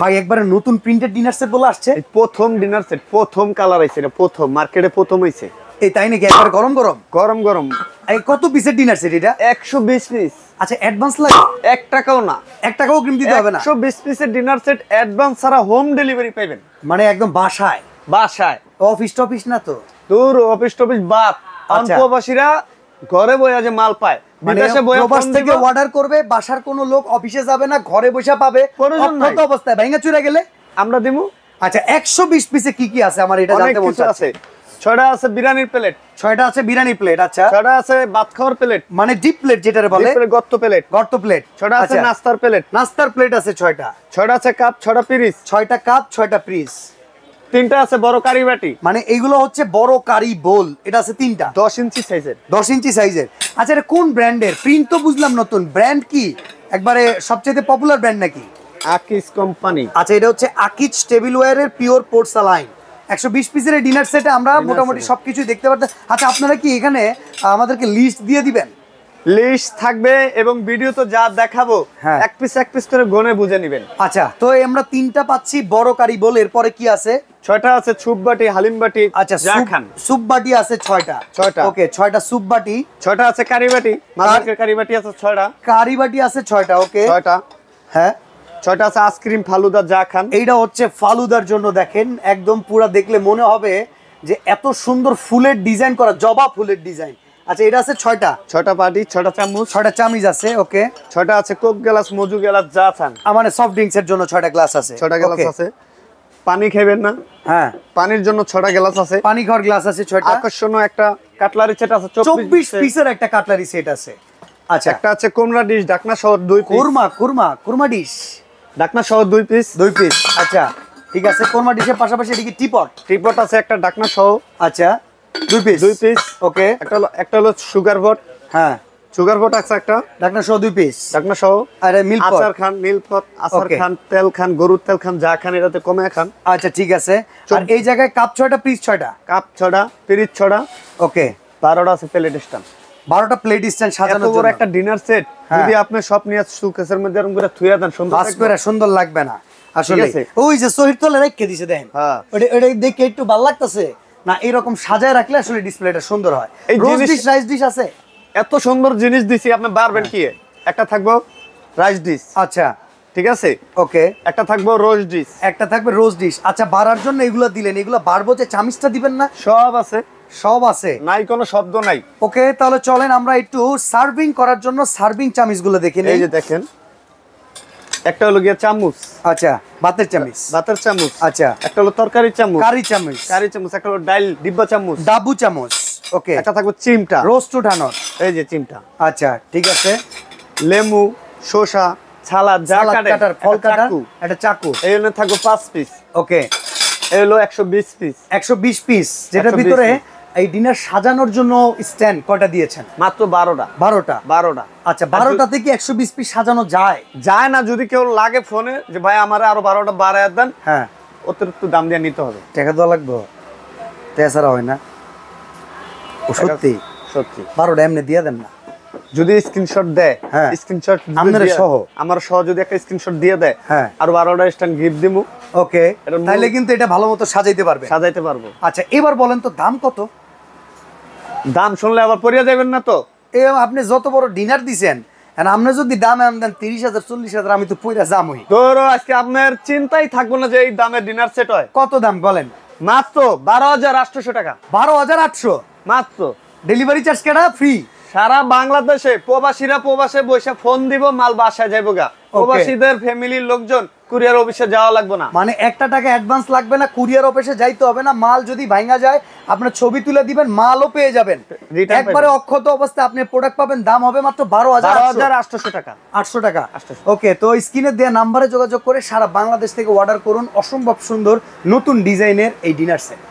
ভাই একবারে নতুন প্রিন্টেড ডিনার সেট বলে আসছে। প্রথম ডিনার সেট, প্রথম কালার আইছে, এটা প্রথম মার্কেটে প্রথম হইছে। এই তাই নাকি? একবারে গরম গরম গরম গরম। এই কত পিসের ডিনার সেট এটা? 120 পিস। আচ্ছা অ্যাডভান্স লাগে? 1 টাকাও না, 1 টাকাও অগ্রিম দিতে হবে না। 120 পিসের ডিনার সেট অ্যাডভান্স ছাড়া হোম ডেলিভারি পাবেন। মানে একদম বাসায়? বাসায়, অফিস টফিস না তো? দূর অফিস টফিস বাদ, অনপ্রবাসীরা ঘরে বসে যে মাল পায়। বিদেশে বসে প্রবাস থেকে অর্ডার করবে, বাসার কোনো লোক অফিসে যাবে না, ঘরে বসে পাবে। অক্ষত অবস্থায় ভাঙা চুরা গেলে আমরা দিমু। আচ্ছা 120 পিসে কি কি আছে আমার এটা জানতে মন চাচ্ছে। 6টা আছে বিরিয়ানির প্লেট, 6টা আছে বিরিয়ানি প্লেট। আচ্ছা 6টা আছে ভাত খাওয়ার প্লেট, মানে ডিপ প্লেট যেটারে বলে, গর্ত প্লেট, গর্ত প্লেট। 6টা আছে নাস্তার প্লেট, নাস্তার প্লেট আছে 6টা। 6টা আছে কাপ, 6টা পিরিস, 6টা কাপ 6টা পিরিস। 3টা আছে বড় কারি বাটি, মানে এইগুলো হচ্ছে বড় কারি বোল। এটা আছে 3টা 10 ইঞ্চি সাইজের। 10 ইঞ্চি সাইজের। আচ্ছা এটা কোন ব্র্যান্ডের? প্রিন্ট তো বুঝলাম নতুন, ব্র্যান্ড কি? একবারে সবচেয়ে পপুলার ব্র্যান্ড নাকি? আকিজ কোম্পানি। আচ্ছা এটা হচ্ছে আকিজ টেবিলওয়্যারের পিওর পোর্সালাইন 120 পিসের ডিনার সেটে আমরা মোটামুটি সবকিছু দেখতে পারতেন। আচ্ছা আপনারা কি এখানে আমাদেরকে লিস্ট দিয়ে দিবেন? লিস্ট থাকবে এবং ভিডিও তো যা দেখাবো এক পিস করে গনে বুঝে নেবেন। আচ্ছা তো আমরা 3টা পাচ্ছি বড় কারি বোল। এরপরে কি আছে? 6টা আছে সুপ বাটি, হালিম বাটি। আচ্ছা সুপ বাটি আছে 6টা। ওকে 6টা সুপ বাটি। 6টা আছে কারি বাটি, মাঝারের কারি বাটি আছে 6টা। কারি বাটি আছে 6টা। ওকে 6টা। হ্যাঁ 6টা আছে আইসক্রিম ফালুদা যা খান। এইটা হচ্ছে ফালুদার জন্য। দেখেন একদম পুরো দেখলে মনে হবে যে এত সুন্দর ফুলের ডিজাইন করা, জবা ফুলের ডিজাইন। আচ্ছা এটা আছে 6টা বাটি, 6টা চামচ, 6টা চামচ আছে। ওকে 6টা আছে কোক গ্লাস, মজু গ্লাস যা খান। মানে সফট ড্রিঙ্কস এর জন্য 6টা গ্লাস আছে। 6টা গ্লাস আছে। পানি খাবেন না? হ্যাঁ পানির জন্য 6টা গ্লাস আছে। পানি খাওয়ার গ্লাস আছে 6টা। আকর্ষণীয় একটা কাটলারি সেট আছে 24 পিসের একটা কাটলারি সেট আছে। আচ্ছা একটা আছে কুমড়া ডিশ ঢাকনা সহ 2 পিস। কুরমা ডিশ ঢাকনা সহ 2 পিস। আচ্ছা ঠিক আছে। কুরমা ডিশের পাশাপাশি এদিকে টিপট আছে একটা ঢাকনা সহ। আচ্ছা 2 পিস। ওকে একটা হলো সুগার বট। হ্যাঁ সুগার বট আছে একটা ঢাকনা সহ 2 পিস। ঢাকনা সহ। আর মিল্ক পট, আচার খান, মিল্ক পট, আচার খান, তেল খান, গরুর তেল খান, যা খান এটাতে কমে খান। আচ্ছা ঠিক আছে। আর এই জায়গায় কাপ 6টা, পিস 6টা। কাপ 6টা, পিরিচ 6টা। ওকে 12টা আছে প্লেট স্ট্যান্ড। 12টা প্লেট স্ট্যান্ড সাজানোর জন্য। এত বড় একটা ডিনার সেট যদি আপনি সব নিয়ে সুকেসের মধ্যে এরকম করে থুইয়া দেন, সুন্দর লাগবে না আসলে। ওই যে সহির তলে রেখে দিছে দেখেন, ওটা দেখে একটু ভালো লাগতেছে না? এরকম সাজায় রাখলে আসলে ডিসপ্লেটা সুন্দর হয়। রোজ ডিশ, রাইস ডিশ আছে। এত সুন্দর জিনিস দিছি, আপনি বারবেন কি? একটা থাকবো রাইস ডিশ। আচ্ছা ঠিক আছে। ওকে একটা থাকবো রোজ ডিশ। একটা থাকবে রোজ ডিশ। আচ্ছা বাড়ার জন্য এগুলো দিলেন, এগুলো বাড়বো যে চামিচটা দিবেন না? সব আছে নাই, কোনো শব্দ নাই। ওকে তাহলে চলেন আমরা একটু সার্ভিং করার জন্য সার্ভিং চামিচগুলো দেখে নিই। এই যে দেখেন, একটা হলো গিয়া চামচ। আচ্ছা ভাতের চামচ। আচ্ছা একটা হলো তরকারি চামচ, কারি চামচ। একটা হলো ডাল ডিব্বা চামচ, ডাবু চামচ। ওকে একটা থাকবে চিমটা, রোস্ট উঠানোর। এই যে চিমটা। আচ্ছা ঠিক আছে। লেমু, শসা, সালাদ যা কাটার, ফল কাটার একটা চাকু। এই জন্য থাকবে 5 পিস। ওকে এই হলো 120 পিস। 120 পিস, যেটার ভিতরে এই ডিনার সাজানোর জন্য স্ট্যান্ড কয়টা দিয়েছেন? মাত্র 12টা। আচ্ছা 12টা থেকে 120 পিস সাজানো যায় না? যদি কেউ লাগে ফোনে যে ভাই আমারে আরো 12টা বাড়ায় দেন, হ্যাঁ অতিরিক্ত দাম দিয়ে নিতে হবে, টাকা দেওয়া লাগবে, তেছাড়া হয় না। ও সত্যি 12টা এমনি দিয়ে দেন না? যদি স্ক্রিনশট দেয়, স্ক্রিনশট আমার সহ যদি একটা স্ক্রিনশট দিয়ে দেয়, আর 12টা স্ট্যান্ড গিফট দিমু। ওকে তাহলে কিন্তু এটা ভালো মতো সাজাইতে পারবো। আচ্ছা এবার বলেন তো দাম কত? দাম শুনলে আবার পড়িয়া যাবেন না তো? আপনি যত বড় ডিনার দিছেন, আপনি যদি দামে দেন 30,000 40,000, আমি তো পয়রা জামই। ধরো আজকে আপনার চিন্তাই থাকবো না যে এই দামের ডিনার সেট হয়। কত দাম বলেন? মাত্র 12,800 টাকা। 12,800 মাত্র। ডেলিভারি চার্জ কেনা ফ্রি সারা বাংলাদেশে। প্রবাসীরা প্রবাসে বসে ফোন দিব, মাল বাসায় যাইবো গা। প্রবাসীদের ফ্যামিলির লোকজন কুরিয়ার অফিসে যাওয়া লাগবে না, মানে 1 টাকা অ্যাডভান্স লাগবে না, কুরিয়ার অফিসে যাইতে হবে না। মাল যদি ভাঙা যায় আপনার ছবি তুলে দিবেন, মালও পেয়ে যাবেন একবারে অক্ষত অবস্থায়। আপনি প্রোডাক্ট পাবেন, দাম হবে মাত্র 12,800 টাকা। 800 টাকা। ওকে তো স্ক্রিনে দেওয়া নাম্বারে যোগাযোগ করে সারা বাংলাদেশ থেকে অর্ডার করুন অসম্ভব সুন্দর নতুন ডিজাইনের এই ডিনার সেট।